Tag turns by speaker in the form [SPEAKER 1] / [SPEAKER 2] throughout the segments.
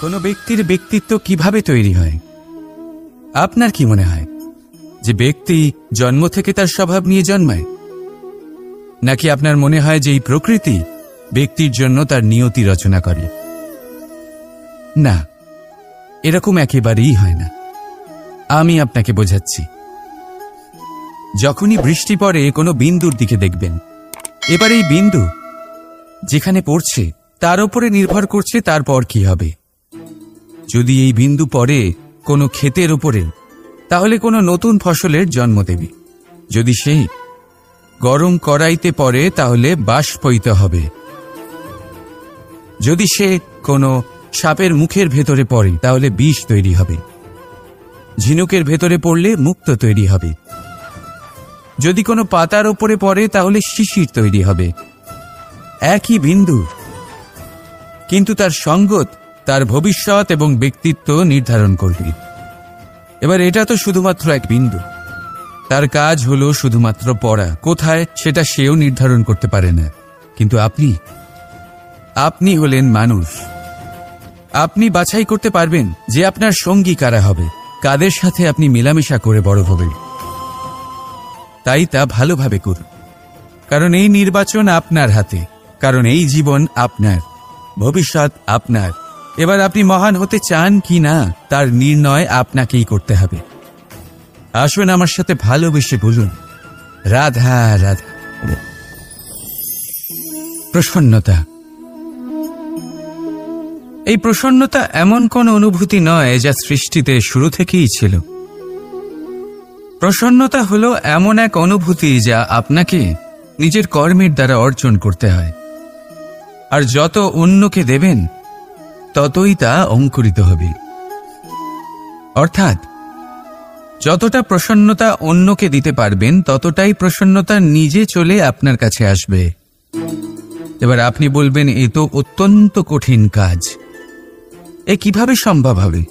[SPEAKER 1] কোনো ব্যক্তির ব্যক্তিত্ব কিভাবে তৈরি হয়? আপনার কি মনে হয় যে ব্যক্তি জন্ম থেকে তার স্বভাব নিয়ে জন্মায়, নাকি আপনার মনে হয় যে এই প্রকৃতি ব্যক্তির জন্য তার নিয়তি রচনা করে? না, এরকম একেবারেই হয় না। আমি আপনাকে বোঝাচ্ছি। যখনই বৃষ্টি পড়ে কোনো বিন্দুর দিকে দেখবেন, এবার এই বিন্দু যেখানে পড়ছে তার উপরে নির্ভর করছে তারপর কি হবে। যদি এই বিন্দু পড়ে কোনো ক্ষেতের উপরে, তাহলে কোনো নতুন ফসলের জন্ম দেবে। যদি সেই গরম কড়াইতে পড়ে, তাহলে বাষ্পীত হবে। যদি সে কোনো সাপের মুখের ভেতরে পড়ে, তাহলে বিষ তৈরি হবে। ঝিনুকের ভেতরে পড়লে মুক্ত তৈরি হবে। যদি কোনো পাতার ওপরে পড়ে, তাহলে শিশির তৈরি হবে। একই বিন্দু, কিন্তু তার সঙ্গত তার ভবিষ্যৎ এবং ব্যক্তিত্ব নির্ধারণ করবে। এবার এটা তো শুধুমাত্র এক বিন্দু, তার কাজ হলো শুধুমাত্র পড়া। কোথায় সেটা সেও নির্ধারণ করতে পারে না। কিন্তু আপনি হলেন মানুষ। আপনি বাছাই করতে পারবেন যে আপনার সঙ্গী কারা হবে, কাদের সাথে আপনি মেলামেশা করে বড় হবেন। তাই তা ভালোভাবে করুন, কারণ এই নির্বাচন আপনার হাতে, কারণ এই জীবন আপনার, ভবিষ্যৎ আপনার। এবার আপনি মহান হতে চান কি না, তার নির্ণয় আপনাকেই করতে হবে। আসুন আমার সাথে ভালোবেসে বলুন, রাধা রাধা। প্রসন্নতা। এই প্রসন্নতা এমন কোন অনুভূতি নয় যা সৃষ্টিতে শুরু থেকেই ছিল। প্রসন্নতা হলো এমন এক অনুভূতি যা আপনাকে নিজের কর্মের দ্বারা অর্জন করতে হয়। আর যত অন্যকে দেবেন, ততই তা অঙ্কুরিত হবে। অর্থাৎ যতটা প্রসন্নতা অন্যকে দিতে পারবেন, ততটাই প্রসন্নতা নিজে চলে আপনার কাছে আসবে। এবার আপনি বলবেন, এ তো অত্যন্ত কঠিন কাজ, এ কিভাবে সম্ভব হবে?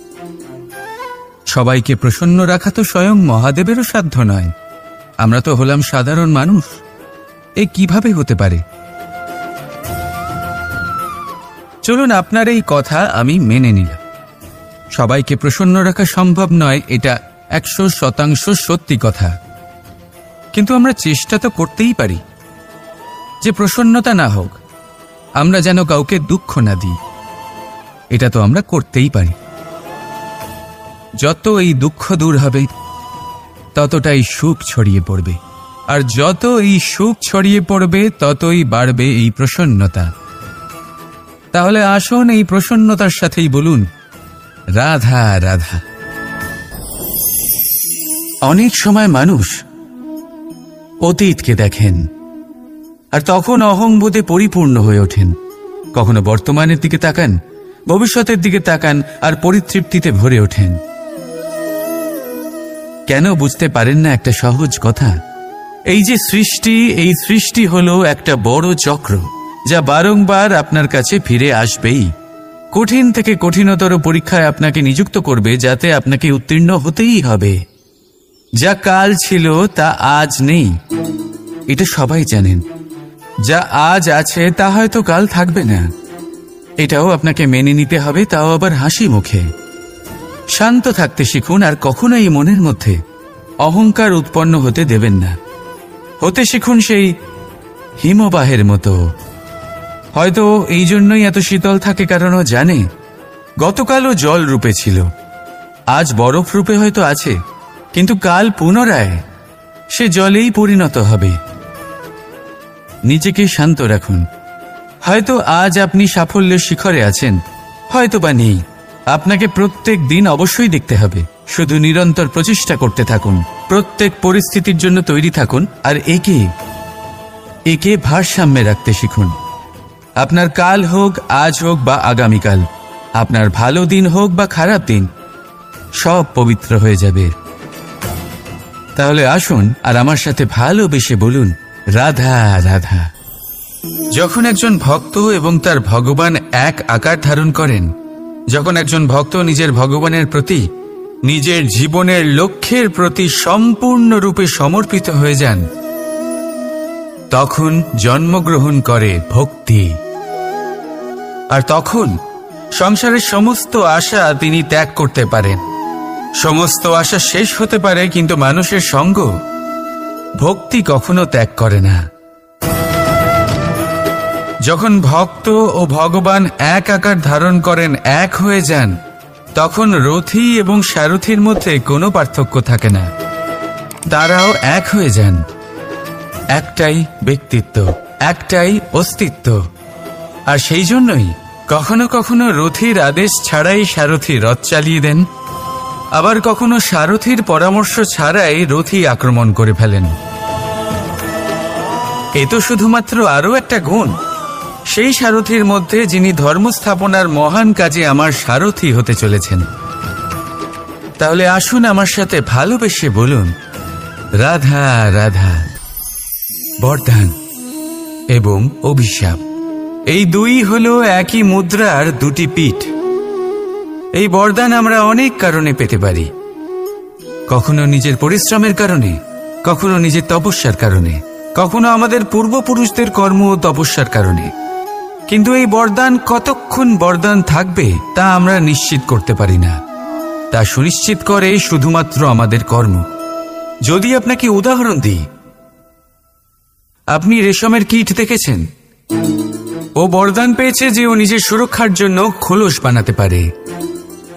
[SPEAKER 1] সবাইকে প্রসন্ন রাখা তো স্বয়ং মহাদেবেরও সাধ্য নয়। আমরা তো হলাম সাধারণ মানুষ, এ কিভাবে হতে পারে? চলুন, আপনার এই কথা আমি মেনে নিলাম। সবাইকে প্রসন্ন রাখা সম্ভব নয়, এটা 100% সত্যি কথা। কিন্তু আমরা চেষ্টা তো করতেই পারি যে প্রসন্নতা না হোক, আমরা যেন কাউকে দুঃখ না দিই। এটা তো আমরা করতেই পারি। যত এই দুঃখ দূর হবে, ততটাই সুখ ছড়িয়ে পড়বে। আর যত এই সুখ ছড়িয়ে পড়বে, ততই বাড়বে এই প্রসন্নতা। তাহলে আসুন এই প্রসন্নতার সাথেই বলুন, রাধা রাধা। অনেক সময় মানুষ অতীতকে দেখেন, আর তখন অহংবোধে পরিপূর্ণ হয়ে ওঠেন। কখনো বর্তমানের দিকে তাকান, ভবিষ্যতের দিকে তাকান, আর পরিতৃপ্তিতে ভরে ওঠেন। কেন বুঝতে পারেন না একটা সহজ কথা? এই যে সৃষ্টি, এই সৃষ্টি হলো একটা বড় চক্র, যা বারংবার আপনার কাছে ফিরে আসবেই। কঠিন থেকে কঠিনতর পরীক্ষায় আপনাকে নিযুক্ত করবে, যাতে আপনাকে উত্তীর্ণ হতেই হবে। যা কাল ছিল তা আজ নেই, এটা সবাই জানেন। যা আজ আছে তা হয়তো কাল থাকবে না, এটাও আপনাকে মেনে নিতে হবে, তাও আবার হাসি মুখে। শান্ত থাকতে শিখুন, আর কখনোই মনের মধ্যে অহংকার উৎপন্ন হতে দেবেন না। হতে শিখুন সেই হিমবাহের মতো। হয়তো এই জন্যই এত শীতল থাকে, কারণ ও জানে গতকালও জল রূপে ছিল, আজ বরফ রূপে হয়তো আছে, কিন্তু কাল পুনরায় সে জলেই পরিণত হবে। নিজেকে শান্ত রাখুন। হয়তো আজ আপনি সাফল্যের শিখরে আছেন, হয়তো বা নেই। আপনাকে প্রত্যেক দিন অবশ্যই দেখতে হবে। শুধু নিরন্তর প্রচেষ্টা করতে থাকুন, প্রত্যেক পরিস্থিতির জন্য তৈরি থাকুন, আর একে ভারসাম্যে রাখতে শিখুন। আপনার কাল হোক, আজ হোক বা আগামীকাল, আপনার ভালো দিন হোক বা খারাপ দিন, সব পবিত্র হয়ে যাবে। তাহলে আসুন আর আমার সাথে ভালোবেসে বলুন, রাধা রাধা। যখন একজন ভক্ত এবং তার ভগবান এক আকার ধারণ করেন, যখন একজন ভক্ত নিজের ভগবানের প্রতি, নিজের জীবনের লক্ষ্যের প্রতি সম্পূর্ণরূপে সমর্পিত হয়ে যান, তখন জন্মগ্রহণ করে ভক্তি। আর তখন সংসারের সমস্ত আশা তিনি ত্যাগ করতে পারেন। সমস্ত আশা শেষ হতে পারে, কিন্তু মানুষের সঙ্গ ভক্তি কখনো ত্যাগ করে না। যখন ভক্ত ও ভগবান এক আকার ধারণ করেন, এক হয়ে যান, তখন রথী এবং সারথীর মধ্যে কোনো পার্থক্য থাকে না। তারাও এক হয়ে যান। একটাই ব্যক্তিত্ব, একটাই অস্তিত্ব। আর সেই জন্যই কখনো কখনো রথীর আদেশ ছাড়াই সারথী রথ চালিয়ে দেন, আবার কখনো সারথীর পরামর্শ ছাড়াই রথী আক্রমণ করে ফেলেন। এ তো শুধুমাত্র আরও একটা গুণ সেই সারথীর মধ্যে, যিনি ধর্ম স্থাপনার মহান কাজে আমার সারথী হতে চলেছেন। তাহলে আসুন আমার সাথে ভালোবেসে বলুন, রাধা রাধা। বরদান এবং অভিশাপ, এই দুই হলো একই মুদ্রার দুটি পিঠ। এই বরদান আমরা অনেক কারণে পেতে পারি। কখনো নিজের পরিশ্রমের কারণে, কখনো নিজের তপস্যার কারণে, কখনো আমাদের পূর্বপুরুষদের কর্ম ও তপস্যার কারণে। কিন্তু এই বরদান কতক্ষণ বরদান থাকবে তা আমরা নিশ্চিত করতে পারি না। তা সুনিশ্চিত করে শুধুমাত্র আমাদের কর্ম। যদি আপনাকে উদাহরণ দিই, আপনি রেশমের কীট দেখেছেন? ও বরদান পেয়েছে যে ও নিজের সুরক্ষার জন্য খোলস বানাতে পারে।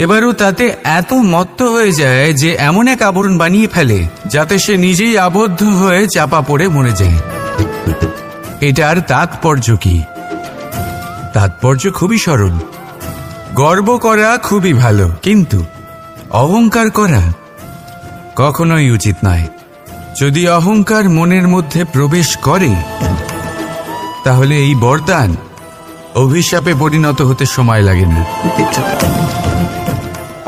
[SPEAKER 1] এবারও তাতে এত মত্ত হয়ে যায় যে এমন এক আবরণ বানিয়ে ফেলে যাতে সে নিজেই আবদ্ধ হয়ে চাপা পড়ে মরে যায়। এটার তাৎপর্য কি? তাৎপর্য খুবই সরল। গর্ব করা খুবই ভালো, কিন্তু অহংকার করা কখনোই উচিত নয়। যদি অহংকার মনের মধ্যে প্রবেশ করে, তাহলে এই বরদান অভিশাপে পরিণত হতে সময় লাগে না।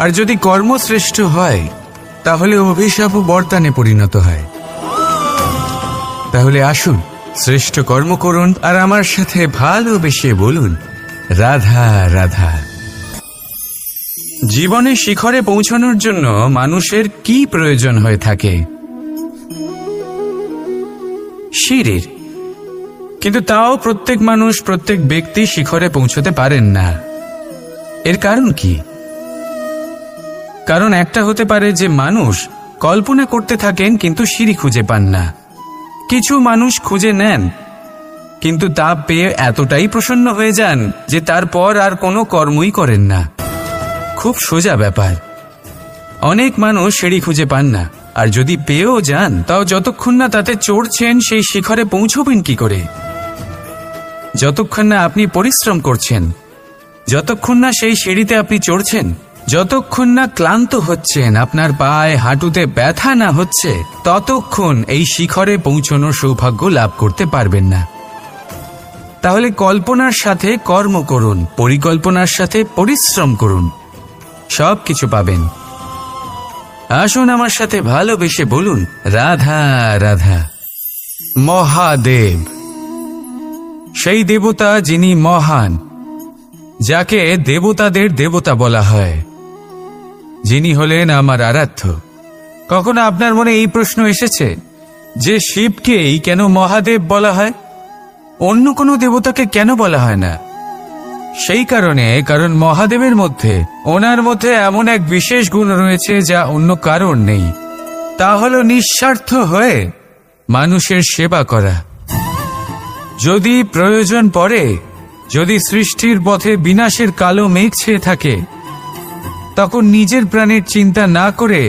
[SPEAKER 1] আর যদি কর্মশ্রেষ্ঠ হয়, তাহলে অভিশাপও বরদানে পরিণত হয়। তাহলে আসুন শ্রেষ্ঠ কর্ম করুন আর আমার সাথে ভালোবেসে বলুন, রাধা রাধা। জীবনে শিখরে পৌঁছানোর জন্য মানুষের কি প্রয়োজন হয়ে থাকে? সিঁড়ির। কিন্তু তাও প্রত্যেক মানুষ, প্রত্যেক ব্যক্তি শিখরে পৌঁছতে পারেন না। এর কারণ কি? কারণ একটা হতে পারে যে মানুষ কল্পনা করতে থাকেন কিন্তু সিঁড়ি খুঁজে পান না। কিছু মানুষ খুঁজে নেন, কিন্তু তা পেয়ে এতটাই প্রসন্ন হয়ে যান যে তারপর আর কোনো কর্মই করেন না। খুব সোজা ব্যাপার। অনেক মানুষ সিঁড়ি খুঁজে পান না, আর যদি পেয়েও যান, তাও যতক্ষণ না তাতে চড়ছেন সেই শিখরে পৌঁছবেন কি করে? যতক্ষণ না আপনি পরিশ্রম করছেন, যতক্ষণ না সেই সিঁড়িতে আপনি চড়ছেন, যতক্ষণ না ক্লান্ত হচ্ছেন, আপনার পায়ে হাঁটুতে ব্যথা না হচ্ছে, ততক্ষণ এই শিখরে পৌঁছানোর সৌভাগ্য লাভ করতে পারবেন না। তাহলে কল্পনার সাথে কর্ম করুন, পরিকল্পনার সাথে পরিশ্রম করুন, সব কিছু পাবেন। আসুন আমার সাথে ভালোবেসে বলুন, রাধা রাধা। মহাদেব, সেই দেবতা যিনি মহান, যাকে দেবতাদের দেবতা বলা হয়, যিনি হলেন আমার আরাধ্য। কখনো আপনার মনে এই প্রশ্ন এসেছে যে শিবকেই কেন মহাদেব বলা হয়, অন্য কোনো দেবতাকে কেন বলা হয় না? সেই কারণ মহাদেবের মধ্যে, ওনার মধ্যে এমন এক বিশেষ গুণ রয়েছে যা অন্য কারণ নেই। তা হলো নিঃস্বার্থ হয়ে মানুষের সেবা করা। যদি প্রয়োজন পড়ে, যদি সৃষ্টির পথে বিনাশের কালো মেঘ ছেয়ে থাকে, তখন নিজের প্রাণের চিন্তা না করে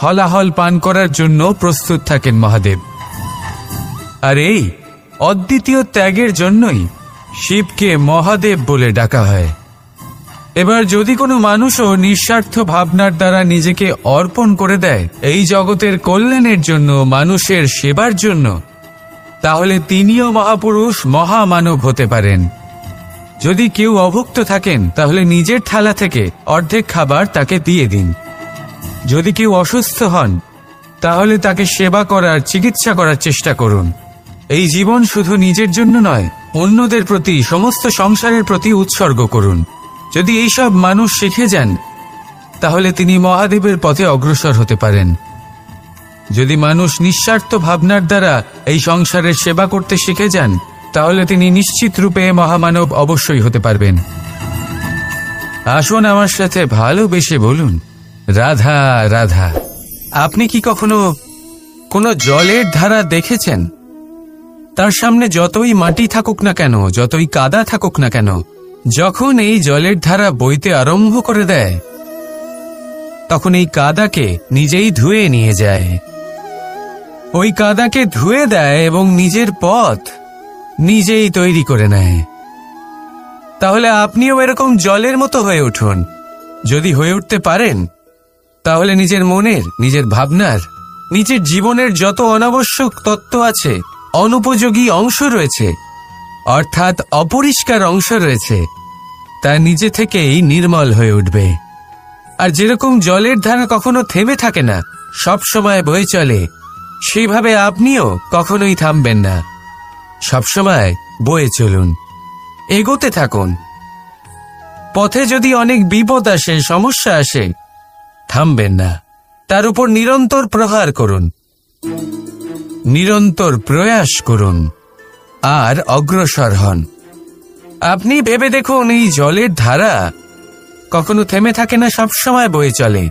[SPEAKER 1] হলাহল পান করার জন্য প্রস্তুত থাকেন মহাদেব। আর এই অদ্বিতীয় ত্যাগের জন্যই শিবকে মহাদেব বলে ডাকা হয়। এবার যদি কোনো মানুষও নিঃস্বার্থ ভাবনার দ্বারা নিজেকে অর্পণ করে দেয় এই জগতের কল্যাণের জন্য, মানুষের সেবার জন্য, তাহলে তিনিও মহাপুরুষ, মহামানব হতে পারেন। যদি কেউ অভুক্ত থাকেন, তাহলে নিজের থালা থেকে অর্ধেক খাবার তাকে দিয়ে দিন। যদি কেউ অসুস্থ হন, তাহলে তাকে সেবা করার, চিকিৎসা করার চেষ্টা করুন। এই জীবন শুধু নিজের জন্য নয়, অন্যদের প্রতি, সমস্ত সংসারের প্রতি উৎসর্গ করুন। যদি এইসব মানুষ শিখে যান, তাহলে তিনি মহাদেবের পথে অগ্রসর হতে পারেন। যদি মানুষ নিঃস্বার্থ ভাবনার দ্বারা এই সংসারের সেবা করতে শিখে যান, তাহলে তিনি নিশ্চিত রূপে মহামানব অবশ্যই হতে পারবেন। আসুন আমার সাথে ভালোবেসে বলুন, রাধা রাধা। আপনি কি কখনো কোনো জলের ধারা দেখেছেন? তার সামনে যতই মাটি থাকুক না কেন, যতই কাদা থাকুক না কেন, যখন এই জলের ধারা বইতে আরম্ভ করে দেয়, তখন এই কাদাকে নিজেই ধুয়ে নিয়ে যায়। ওই কাদাকে ধুয়ে দেয় এবং নিজের পথ নিজেই তৈরি করে নেয়। তাহলে আপনিও এরকম জলের মতো হয়ে উঠুন। যদি হয়ে উঠতে পারেন, তাহলে নিজের মনের, নিজের ভাবনার, নিজের জীবনের যত অনাবশ্যক তত্ত্ব আছে, অনুপযোগী অংশ রয়েছে, অর্থাৎ অপরিষ্কার অংশ রয়েছে, তা নিজে থেকেই নির্মল হয়ে উঠবে। আর যেরকম জলের ধারা কখনো থেমে থাকে না, সব সময় বয়ে চলে, সেইভাবে আপনিও কখনোই থামবেন না। সবসময় বয়ে চলুন, এগোতে থাকুন। পথে যদি অনেক বিপদ আসে, সমস্যা আসে, থামবেন না, তার উপর নিরন্তর প্রহার করুন, নিরন্তর প্রয়াস করুন আর অগ্রসর হন। আপনি ভেবে দেখুন, এই জলের ধারা কখনো থেমে থাকে না, সবসময় বয়ে চলে,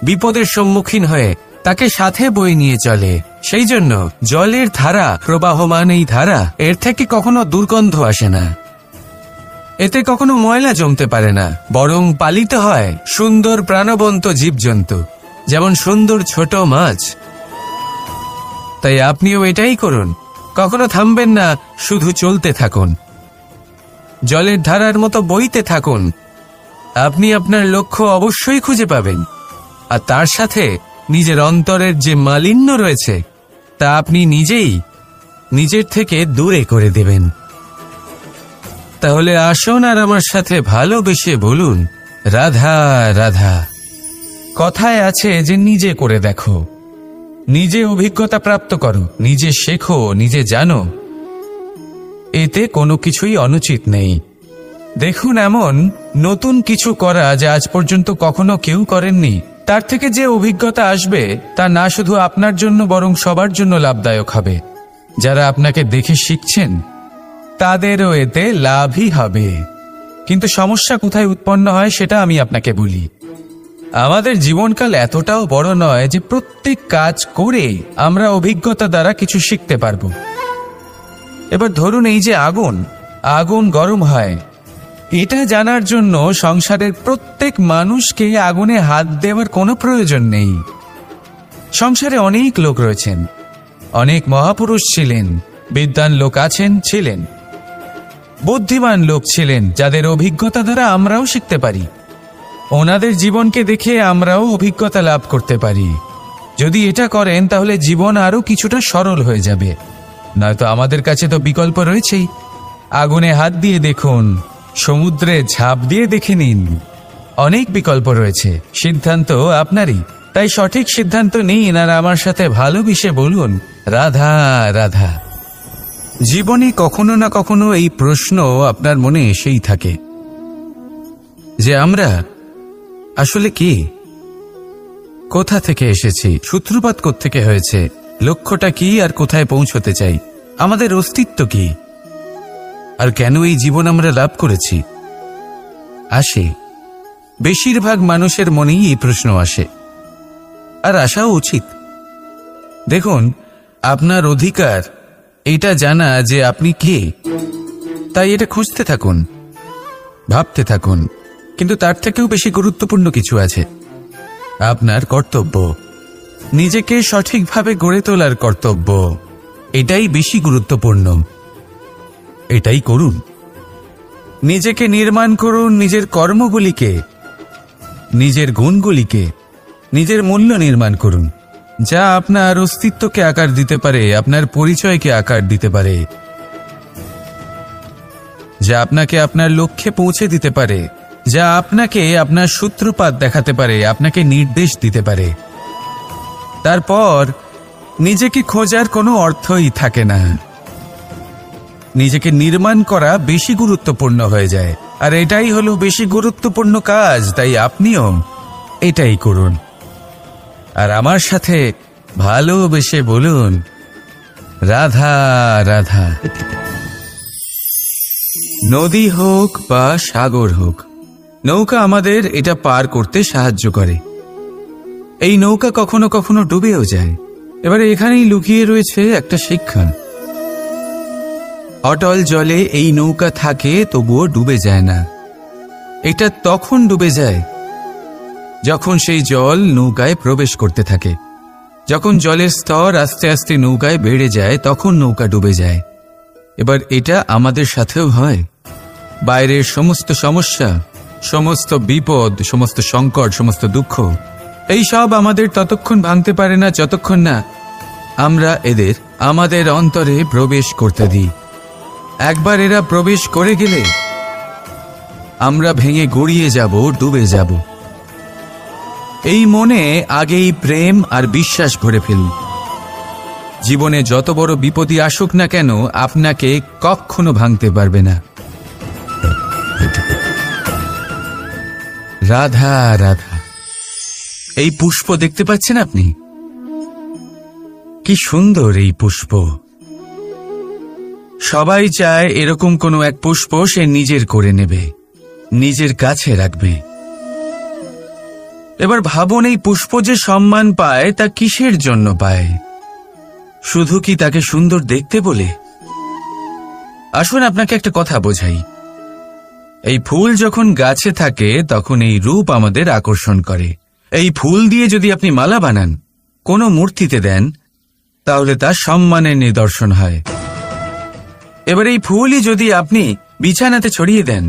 [SPEAKER 1] বিপদের সম্মুখীন হয়ে তাকে সাথে বয়ে নিয়ে চলে। সেই জন্য জলের ধারা, প্রবাহমান এই ধারা, এর থেকে কখনো দুর্গন্ধ আসে না, এতে কখনো ময়লা জমতে পারে না, বরং পালিত হয় সুন্দর প্রাণবন্ত জীবজন্তু, যেমন সুন্দর ছোট মাছ। তাই আপনিও এটাই করুন, কখনো থামবেন না, শুধু চলতে থাকুন, জলের ধারার মতো বইতে থাকুন। আপনি আপনার লক্ষ্য অবশ্যই খুঁজে পাবেন, আর তার সাথে নিজের অন্তরের যে মালিন্য রয়েছে, তা আপনি নিজেই নিজের থেকে দূরে করে দেবেন। তাহলে আসুন আর আমার সাথে ভালোবেসে বলুন, রাধা রাধা। কথায় আছে যে নিজে করে দেখো, নিজে অভিজ্ঞতা প্রাপ্ত করো, নিজে শেখো, নিজে জানো, এতে কোনো কিছুই অনুচিত নেই। দেখুন, এমন নতুন কিছু করা যা আজ পর্যন্ত কখনো কেউ করেননি, তার থেকে যে অভিজ্ঞতা আসবে তা না শুধু আপনার জন্য বরং সবার জন্য লাভদায়ক হবে। যারা আপনাকে দেখে শিখছেন তাদেরও এতে লাভই হবে। কিন্তু সমস্যা কোথায় উৎপন্ন হয় সেটা আমি আপনাকে বলি। আমাদের জীবনকাল এতটাও বড় নয় যে প্রত্যেক কাজ করে আমরা অভিজ্ঞতা দ্বারা কিছু শিখতে পারবো। এবার ধরুন, এই যে আগুন গরম হয়, এটা জানার জন্য সংসারের প্রত্যেক মানুষকে আগুনে হাত দেওয়ার কোনো প্রয়োজন নেই। সংসারে অনেক লোক রয়েছেন, অনেক মহাপুরুষ ছিলেন, বিদ্বান লোক আছেন, ছিলেন, বুদ্ধিমান লোক ছিলেন, যাদের অভিজ্ঞতা দ্বারা আমরাও শিখতে পারি। ওনাদের জীবনকে দেখে আমরাও অভিজ্ঞতা লাভ করতে পারি। যদি এটা করেন তাহলে জীবন আরো কিছুটা সরল হয়ে যাবে। নয়তো আমাদের কাছে তো বিকল্প রয়েছেই। আগুনে হাত দিয়ে দেখুন, সমুদ্রে ঝাঁপ দিয়ে দেখে নিন, অনেক বিকল্প রয়েছে। সিদ্ধান্ত আপনারই। তাই সঠিক সিদ্ধান্ত নিন আর আমার সাথে ভালোবেসে বলুন, রাধা রাধা। জীবনে কখনো না কখনো এই প্রশ্ন আপনার মনে এসেই থাকে যে আমরা আসলে কি, কোথা থেকে এসেছি, সূত্রপাত কোত্থেকে হয়েছে, লক্ষ্যটা কি আর কোথায় পৌঁছতে চাই, আমাদের অস্তিত্ব কি, আর কেন এই জীবন আমরা লাভ করেছি। আসে, বেশিরভাগ মানুষের মনেই এই প্রশ্ন আসে, আর আসাও উচিত। দেখুন, আপনার অধিকার এটা জানা যে আপনি কে, তাই এটা খুঁজতে থাকুন, ভাবতে থাকুন। কিন্তু তার থেকেও বেশি গুরুত্বপূর্ণ কিছু আছে, আপনার কর্তব্য, নিজেকে সঠিকভাবে গড়ে তোলার কর্তব্য। এটাই বেশি গুরুত্বপূর্ণ, এটাই করুন। নিজেকে নির্মাণ করুন, নিজের কর্মগুলিকে, নিজের গুণগুলিকে, নিজের মূল্য নির্মাণ করুন, যা আপনার অস্তিত্বকে আকার দিতে পারে, আপনার পরিচয়কে আকার দিতে পারে, যা আপনাকে আপনার লক্ষ্যে পৌঁছে দিতে পারে, যা আপনাকে আপনার সূত্রপাত দেখাতে পারে, আপনাকে নির্দেশ দিতে পারে। তারপর নিজেকে খোঁজার কোনো অর্থই থাকে না। নিজেকে নির্মাণ করা বেশি গুরুত্বপূর্ণ হয়ে যায়, আর এটাই হলো বেশি গুরুত্বপূর্ণ কাজ। তাই আপনিও এটাই করুন, আর আমার সাথে ভালোবেসে বলুন, রাধা রাধা। নদী হোক বা সাগর হোক, নৌকা আমাদের এটা পার করতে সাহায্য করে। এই নৌকা কখনো কখনো ডুবেও যায়। এবারে এখানেই লুকিয়ে রয়েছে একটা শিক্ষা। অটল জলে এই নৌকা থাকে, তবুও ডুবে যায় না। এটা তখন ডুবে যায় যখন সেই জল নৌকায় প্রবেশ করতে থাকে। যখন জলের স্তর আস্তে আস্তে নৌকায় বেড়ে যায়, তখন নৌকা ডুবে যায়। এবার এটা আমাদের সাথেও হয়। বাইরের সমস্ত সমস্যা, সমস্ত বিপদ, সমস্ত সংকট, সমস্ত দুঃখ, এই সব আমাদের ততক্ষণ ভাঙতে পারে না যতক্ষণ না আমরা এদের আমাদের অন্তরে প্রবেশ করতে দিই। একবার এরা প্রবেশ করে গেলে আমরা ভেঙে গড়িয়ে যাব, ডুবে যাব। এই মনে আগেই প্রেম আর বিশ্বাস ভরে ফেলুন। জীবনে যত বড় বিপদই আসুক না কেন, আপনাকে কখনো ভাঙতে পারবে না। রাধা রাধা। এই পুষ্প দেখতে পাচ্ছেন আপনি? কি সুন্দর এই পুষ্প। সবাই চায় এরকম কোনো এক পুষ্প সে নিজের করে নেবে, নিজের কাছে রাখবে। এবার ভাবুন, এই পুষ্প যে সম্মান পায় তা কিসের জন্য পায়? শুধু কি তাকে সুন্দর দেখতে বলে? আসুন আপনাকে একটা কথা বোঝাই। এই ফুল যখন গাছে থাকে তখন এই রূপ আমাদের আকর্ষণ করে। এই ফুল দিয়ে যদি আপনি মালা বানান, কোনো মূর্তিতে দেন, তাহলে তা সম্মানের নিদর্শন হয়। এবার এই ফুলই যদি আপনি বিছানাতে ছড়িয়ে দেন,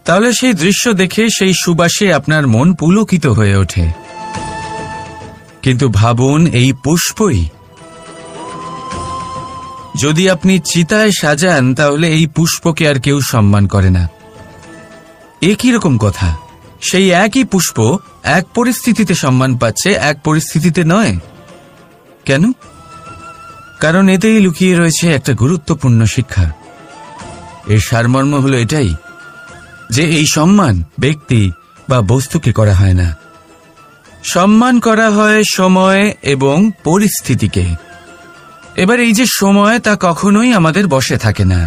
[SPEAKER 1] তাহলে সেই দৃশ্য দেখে সেই সুবাসে আপনার মন পুলকিত হয়ে ওঠে। কিন্তু ভাবুন, এই পুষ্পই যদি আপনি চিতায় সাজান, তাহলে এই পুষ্পকে আর কেউ সম্মান করে না। একই রকম কথা, সেই একই পুষ্প এক পরিস্থিতিতে সম্মান পাচ্ছে, এক পরিস্থিতিতে নয়। কেন? কারণ এতেই লুকিয়ে রয়েছে একটা গুরুত্বপূর্ণ শিক্ষা। এর সারমর্ম হলো এটাই যে এই সম্মান ব্যক্তি বা বস্তুকে করা হয় না, সম্মান করা হয় সময় এবং পরিস্থিতিকে। এবার এই যে সময়, তা কখনোই আমাদের বশে থাকে না।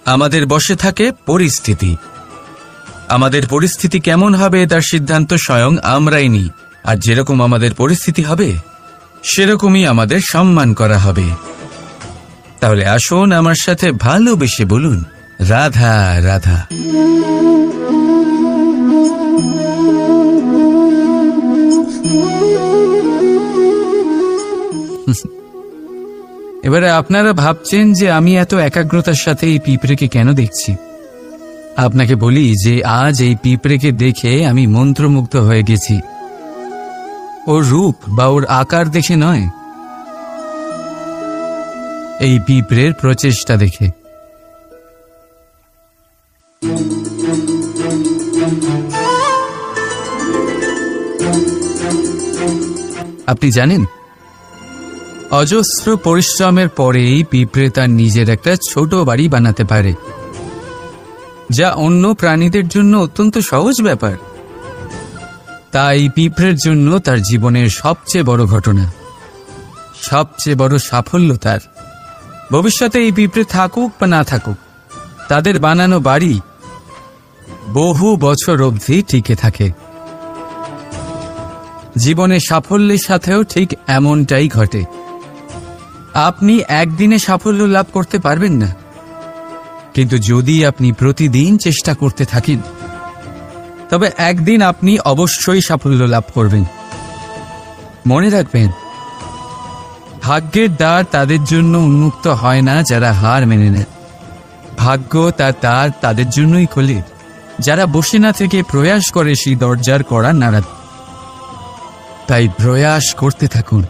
[SPEAKER 1] আমাদের বশে থাকে পরিস্থিতি। আমাদের পরিস্থিতি কেমন হবে তার সিদ্ধান্ত স্বয়ং আমরাই নিই। আর যেরকম আমাদের পরিস্থিতি হবে সেরকমই আমাদের সম্মান করা হবে। তাহলে আসুন আমার সাথে ভালোবেসে বলুন, রাধা রাধা। এবারে আপনারা ভাবছেন যে আমি এত একাগ্রতার সাথে এই পিঁপড়েকে কেন দেখছি। আপনাকে বলি যে আজ এই পিঁপড়েকে দেখে আমি মন্ত্রমুগ্ধ হয়ে গেছি। ওর রূপ বা ওর আকার দেখে নয়, এই পিঁপড়ের প্রচেষ্টা দেখে। আপনি জানেন, অজস্র পরিশ্রমের পরেই পিঁপড়ে তার নিজের একটা ছোট বাড়ি বানাতে পারে, যা অন্য প্রাণীদের জন্য অত্যন্ত সহজ ব্যাপার। তাই পিঁপড়ের জন্য তার জীবনের সবচেয়ে বড় ঘটনা, সবচেয়ে বড় সাফল্য তার। ভবিষ্যতে এই পিঁপড়ে থাকুক বা না থাকুক, তাদের বানানো বাড়ি বহু বছর অবধি টিকে থাকে। জীবনের সাফল্যের সাথেও ঠিক এমনটাই ঘটে। আপনি একদিনে সাফল্য লাভ করতে পারবেন না, কিন্তু যদি আপনি প্রতিদিন চেষ্টা করতে থাকেন, তবে একদিন আপনি অবশ্যই সাফল্য লাভ করবেন। মনে রাখবেন, ভাগ্যের দ্বার তাদের জন্য উন্মুক্ত হয় না যারা হার মেনে নেয়। ভাগ্য তার দ্বার তাদের জন্যই খোলে যারা বসে না থেকে প্রয়াস করে সেই দরজার কড়া নাড়া। তাই প্রয়াস করতে থাকুন।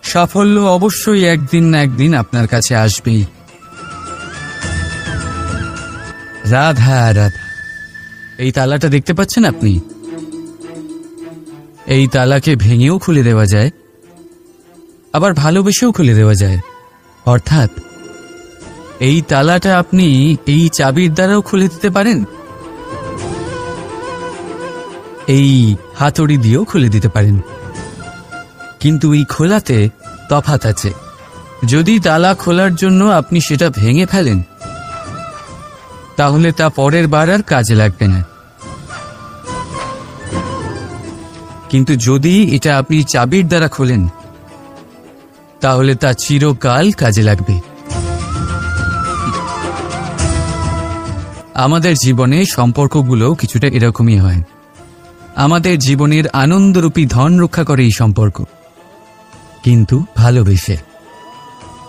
[SPEAKER 1] সাফল্য অবশ্যই একদিন না একদিন আপনার কাছে আসবেই। রাধা রাধা। এই তালাটা দেখতে পাচ্ছেন আপনি? এই তালাকে ভেঙেও খুলে দেওয়া যায়, আবার ভালোবেসেও খুলে দেওয়া যায়। অর্থাৎ এই তালাটা আপনি এই চাবির দ্বারাও খুলে দিতে পারেন, এই হাতুড়ি দিয়েও খুলে দিতে পারেন। কিন্তু এই খোলাতে তফাৎ আছে। যদি তালা খোলার জন্য আপনি সেটা ভেঙে ফেলেন, তাহলে তা পরের বার আর কাজে লাগবে না। কিন্তু যদি এটা আপনি চাবির দ্বারা খোলেন তাহলে তা চিরকাল কাজে লাগবে। আমাদের জীবনে সম্পর্কগুলো কিছুটা এরকমই হয়। আমাদের জীবনের আনন্দরূপী ধন রক্ষা করে এই সম্পর্ক, কিন্তু ভালোবেসে।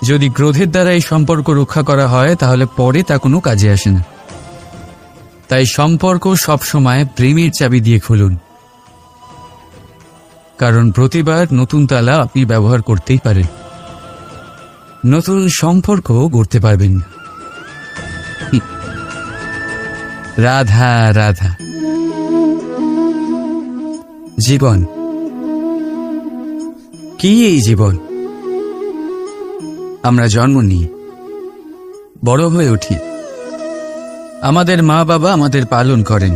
[SPEAKER 1] যদি ক্রোধের দ্বারা এই সম্পর্ক রক্ষা করা হয় তাহলে পরে তা কোনো কাজে আসে না। তাই সম্পর্ক সবসময় প্রেমের চাবি দিয়ে খুলুন, কারণ প্রতিবার নতুন তালা আপনি ব্যবহার করতেই পারেন, নতুন সম্পর্ক গড়তে পারবেন। রাধা রাধা। জীবন কি? এই জীবন আমরা জন্ম নিই, বড় হয়ে উঠি, আমাদের মা বাবা আমাদের পালন করেন,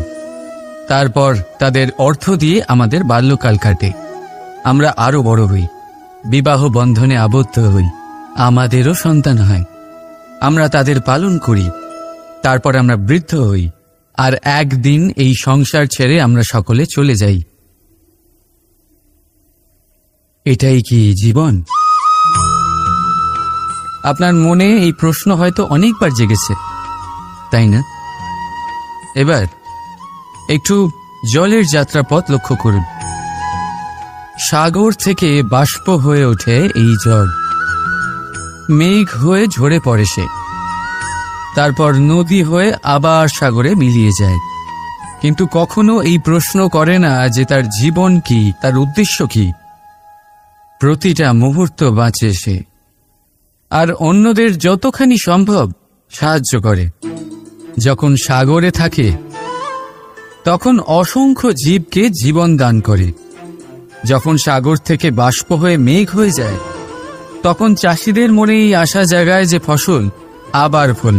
[SPEAKER 1] তারপর তাদের অর্থ দিয়ে আমাদের বাল্যকাল কাটে, আমরা আরো বড় হই, বিবাহ বন্ধনে আবদ্ধ হই, আমাদেরও সন্তান হয়, আমরা তাদের পালন করি, তারপর আমরা বৃদ্ধ হই, আর একদিন এই সংসার ছেড়ে আমরা সকলে চলে যাই। এটাই কি জীবন? আপনার মনে এই প্রশ্ন হয়তো অনেকবার জেগেছে, তাই না? এবার একটু জলের যাত্রাপথ লক্ষ্য করুন। সাগর থেকে বাষ্প হয়ে ওঠে এই জল, মেঘ হয়ে ঝরে পড়ে সে, তারপর নদী হয়ে আবার সাগরে মিলিয়ে যায়। কিন্তু কখনো এই প্রশ্ন করে না যে তার জীবন কি, তার উদ্দেশ্য কি। প্রতিটা মুহূর্ত বাঁচে সে, আর অন্যদের যতখানি সম্ভব সাহায্য করে। যখন সাগরে থাকে তখন অসংখ্য জীবকে জীবন দান করে। যখন সাগর থেকে বাষ্প হয়ে মেঘ হয়ে যায় তখন চাষিদের মনে এই আশা জাগায় যে ফসল আবার ফল।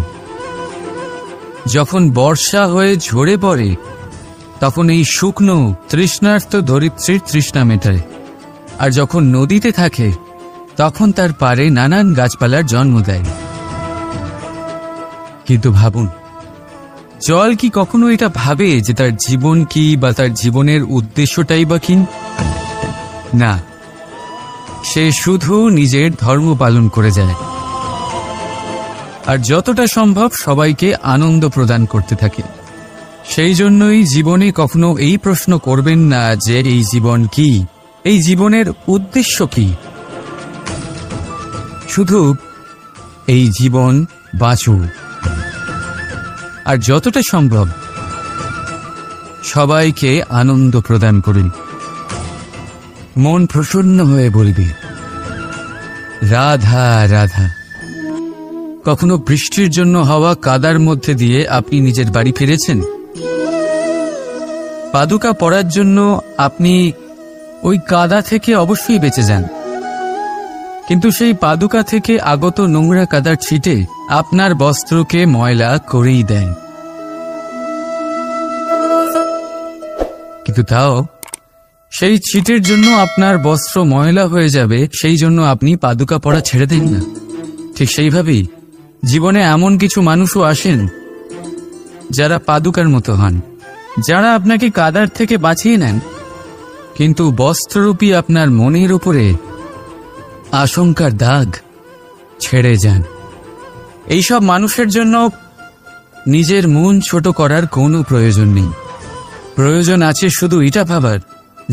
[SPEAKER 1] যখন বর্ষা হয়ে ঝরে পড়ে তখন এই শুকনো তৃষ্ণার্ত ধরিত্রীর তৃষ্ণা মেটায়। আর যখন নদীতে থাকে তখন তার পাড়ে নানান গাছপালার জন্ম দেয়। কিন্তু ভাবুন, জল কি কখনো এটা ভাবে যে তার জীবন কি বা তার জীবনের উদ্দেশ্যটাই বা কি? না, সে শুধু নিজের ধর্ম পালন করে যায়, আর যতটা সম্ভব সবাইকে আনন্দ প্রদান করতে থাকে। সেই জন্যই জীবনে কখনো এই প্রশ্ন করবেন না যে এই জীবন কি, এই জীবনের উদ্দেশ্য কি। শুধু এই জীবন বাঁচুন, আর যতটা সম্ভব সবাইকে আনন্দ প্রদান করুন। মন প্রসন্ন হয়ে বলবে রাধা রাধা। কখনো বৃষ্টির জন্য হওয়া কাদার মধ্যে দিয়ে আপনি নিজের বাড়ি ফিরেছেন? পাদুকা পরার জন্য আপনি ওই কাদা থেকে অবশ্যই বেঁচে যান, কিন্তু সেই পাদুকা থেকে আগত নোংরা কাদার ছিটে আপনার বস্ত্রকে ময়লা করেই দেয়। কিন্তু তাও সেই ছিটের জন্য আপনার বস্ত্র ময়লা হয়ে যাবে, সেই জন্য আপনি পাদুকা পরা ছেড়ে দেন না। ঠিক সেইভাবেই জীবনে এমন কিছু মানুষও আসেন যারা পাদুকার মতো হন, যারা আপনাকে কাদার থেকে বাঁচিয়ে নেন, কিন্তু বস্ত্ররূপী আপনার মনের উপরে আশঙ্কার দাগ ছেড়ে যান। এইসব মানুষের জন্য নিজের মন ছোট করার কোনো প্রয়োজন নেই। প্রয়োজন আছে শুধু এটা ভাবার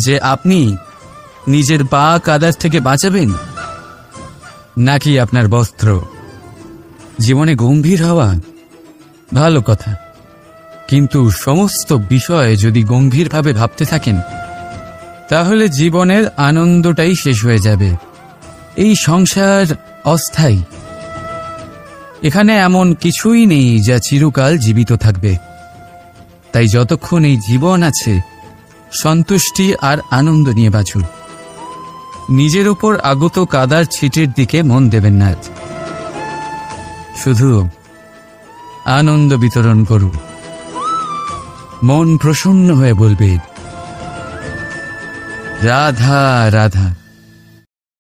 [SPEAKER 1] যে আপনি নিজের পা কাদার থেকে বাঁচাবেন নাকি আপনার বস্ত্র। জীবনে গম্ভীর হওয়া ভালো কথা, কিন্তু সমস্ত বিষয়ে যদি গম্ভীরভাবে ভাবতে থাকেন তাহলে জীবনের আনন্দটাই শেষ হয়ে যাবে। এই সংসার অস্থায়ী, এখানে এমন কিছুই নেই যা চিরকাল জীবিত থাকবে। তাই যতক্ষণ এই জীবন আছে সন্তুষ্টি আর আনন্দ নিয়ে বাঁচুন। নিজের উপর আগত কাদার ছিটের দিকে মন দেবেন না, শুধু আনন্দ বিতরণ করুন। মন প্রসন্ন হয়ে বলবে রাধা রাধা।